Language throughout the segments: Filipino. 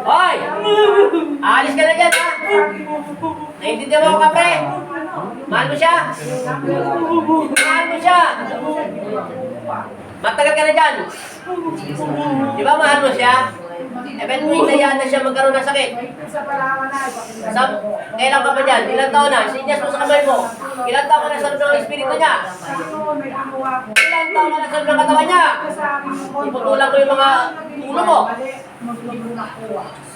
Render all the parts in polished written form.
Hoy! Alis ka na dyan, ha? Naiintindihan mo ako, kapre? Mahal mo siya? Mahal mo siya? Matagal ka na dyan. Di ba mahal mo siya? Event mo hinayaan na siya magkaroon ng sakit. Kailan ka pa dyan? Ilang taon na? Sinyas mo sa kamay mo. Ilang taon ka na sa loob ng espiritu niya? Ilang taon ka na sa loob ng katawan niya? Iputulan ko yung mga ulo mo.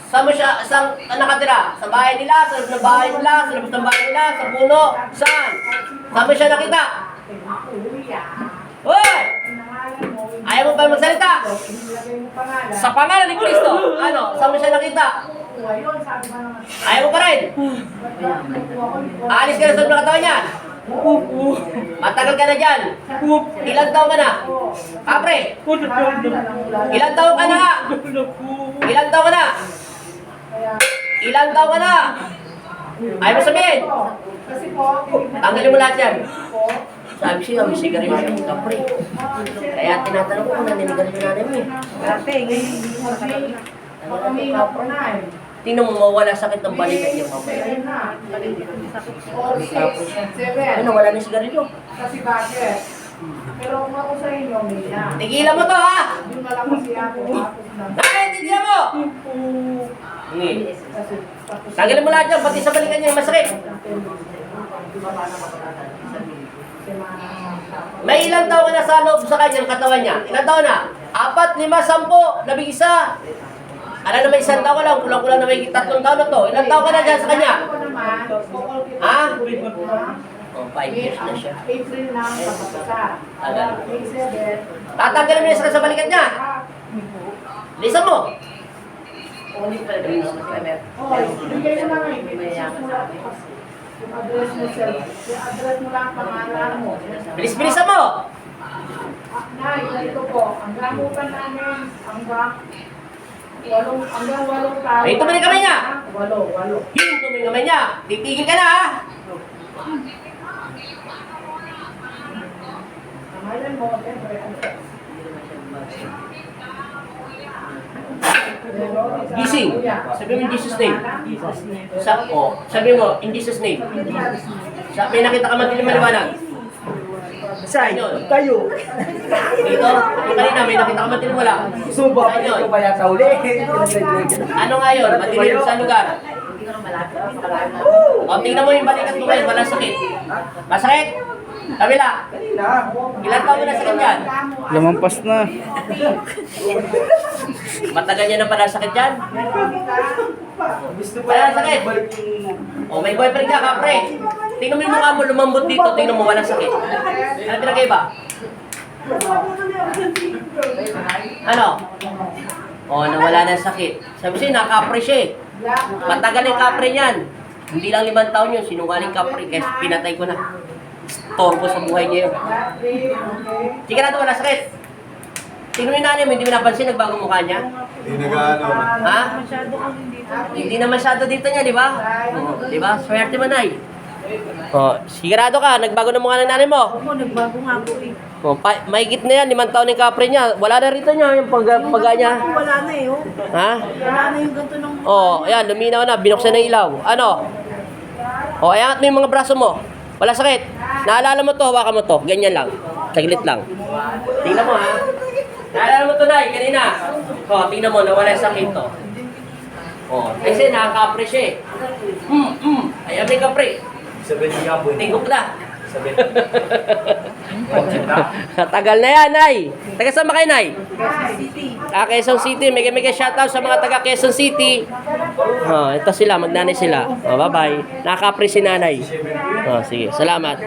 Saan mo siya, saan nakatira? Sa bahay nila, sa loob ng bahay nila, sa loob ng bahay nila, sa puno? Saan? Saan mo siya nakita? Hoy! Ayaw mo pa magsalita? Sa pangalan ni Kristo. Ano? Saan mo siya nakita? Ayaw mo pa rin? Aalis ka na sa loob ng katawan niya? Matagal ka na dyan. Ilang taon ka na? Kapre? Ilang taon ka na? Ilang taon ka na? Ilang taon ka na? Ayaw mo sabihin? Tanggalin mo lahat yan. Sabi siya, may sigarilyo siya, kapre. Kaya tinatanong ko kung naninigarilyo natin mo eh. Tingnan mo, mawala sakit ng balikat niya mamaya. Tapos, ano, wala na sigarilyo. Kasi bakit? Pero kung ako sa inyo, may na. Tigilan mo to, ha? Yung malakas siya ako, hapos lang. Ay, tigilan mo! Hindi. Tanggalin mo lahat yan, pati sa balikat niya, masakit. May ilang taon ka na sa loob sa kanyang katawan niya? Ilang taon na? 4, 5, 10, 11. Ano naman isang taon ka lang? Kulang-kulang na may 3 taon na to. Ilang taon ka na dyan sa kanya? Ha? Oh, 5 years na siya. April lang, kapapasa. May 7. Tatanggalin mo yung sakit sa balikat niya. Lisan mo. Oh, bigay mo na ngayon. Yung address mo, sir. Yung address mo lang, pangalan mo. Bilis-bilisan mo. Nay, ganito po. Ang gamutan namin, hanggang 8 taon. Ay, tumingin kamay niya. 8. Yung tumingin kamay niya. Titigil ka na, ha? Pangalan mo, siyempre. Gising. Sabi mo in Jesus' name. Sabi mo, in Jesus' name. Sabi, nakita ka matilim maliwanag. Saan? Ayun. Kayo. Dito, yung kanina, may nakita ka matilim wala. Suba pa Ayun. ito ba yan sa uli? Ano nga yun? Matilim sa lugar. O, tingnan mo yung balikat mo ngayon, walang sakit. Masakit? Kabila. Ilan taon mo na sakit yan? Lumampas na. Matagal niya na pala sakit yan? Gusto Wala sakit. O, may boyfriend ka, kapre. Tingnan mo yung mukha mo, lumambot dito. Tingnan mo, walang sakit. Ano pinagkaiba? Ano? O, nawala na sakit. Sabi siya, nakapre siya eh. Matagal yung kapre niyan. Hindi lang 5 taon yun, sinungaling kapre. Kaya pinatay ko na. Torbo sa buhay niya yun. Sige na ito, wala sakit. Tingnan mo yung nanay mo, hindi mo napansin, nagbago mukha niya. Hindi nag-ano. Ha? Hindi na masyado dito niya, di ba? Di ba? Swerte man ay. Oh, sigurado ka, nagbago na mukha ng nanay mo. Ako, nagbago nga po eh. Oh, mahigit na yan, 5 taon yung kapre niya. Wala na rito niya, yung pagga niya. Wala na eh, oh. Ha? Wala na yung ganito ng... Oh, ayan, luminaw na, binuksan ng ilaw. Ano? Oh, ayangat mo yung mga braso mo. Wala sakit. Naalala mo to, hawakan mo to. Ganyan lang. Taglit lang. Tingnan mo, ha? Naalala mo to, Nay, kanina. Oh, tingnan mo, nawala yung sakit to. Oh, kasi nakaka-kapre siya eh. Ayan, may kapre. Sabi niya po. Tingok na. Sabi. Tagal na yan, Nay. Taga saan ba kayo, Nay? City. Quezon City. Mega shoutout sa mga taga Quezon City. Oh, ito sila, magnanay sila. Oh, bye-bye. Nakaka-pre si nanay. Oh, sige, salamat.